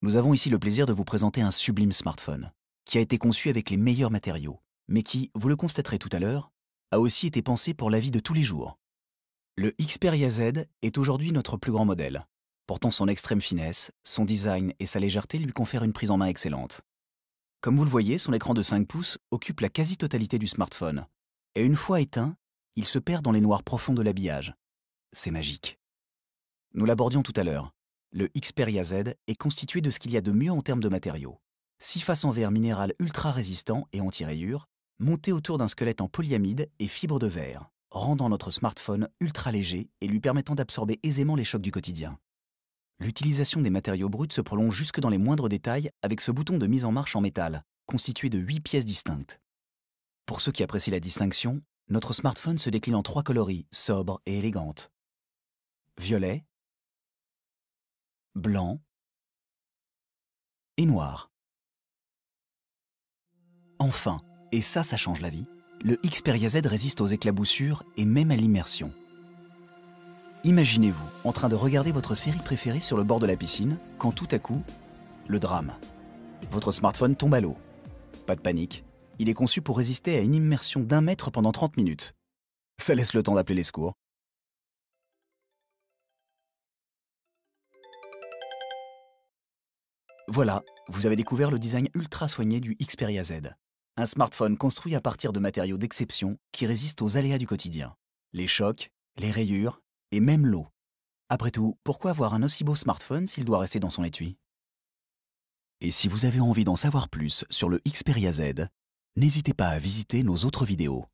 Nous avons ici le plaisir de vous présenter un sublime smartphone, qui a été conçu avec les meilleurs matériaux, mais qui, vous le constaterez tout à l'heure, a aussi été pensé pour la vie de tous les jours. Le Xperia Z est aujourd'hui notre plus grand modèle. Pourtant son extrême finesse, son design et sa légèreté lui confèrent une prise en main excellente. Comme vous le voyez, son écran de 5 pouces occupe la quasi-totalité du smartphone. Et une fois éteint, il se perd dans les noirs profonds de l'habillage. C'est magique. Nous l'abordions tout à l'heure. Le Xperia Z est constitué de ce qu'il y a de mieux en termes de matériaux. 6 faces en verre minéral ultra résistant et anti-rayures, montées autour d'un squelette en polyamide et fibres de verre, rendant notre smartphone ultra léger et lui permettant d'absorber aisément les chocs du quotidien. L'utilisation des matériaux bruts se prolonge jusque dans les moindres détails avec ce bouton de mise en marche en métal, constitué de 8 pièces distinctes. Pour ceux qui apprécient la distinction, notre smartphone se décline en 3 coloris sobres et élégantes. Violet, blanc et noir. Enfin, et ça change la vie, le Xperia Z résiste aux éclaboussures et même à l'immersion. Imaginez-vous en train de regarder votre série préférée sur le bord de la piscine, quand tout à coup, le drame. Votre smartphone tombe à l'eau. Pas de panique, il est conçu pour résister à une immersion d'1 mètre pendant 30 minutes. Ça laisse le temps d'appeler les secours. Voilà, vous avez découvert le design ultra soigné du Xperia Z. Un smartphone construit à partir de matériaux d'exception qui résistent aux aléas du quotidien. Les chocs, les rayures et même l'eau. Après tout, pourquoi avoir un aussi beau smartphone s'il doit rester dans son étui? Et si vous avez envie d'en savoir plus sur le Xperia Z, n'hésitez pas à visiter nos autres vidéos.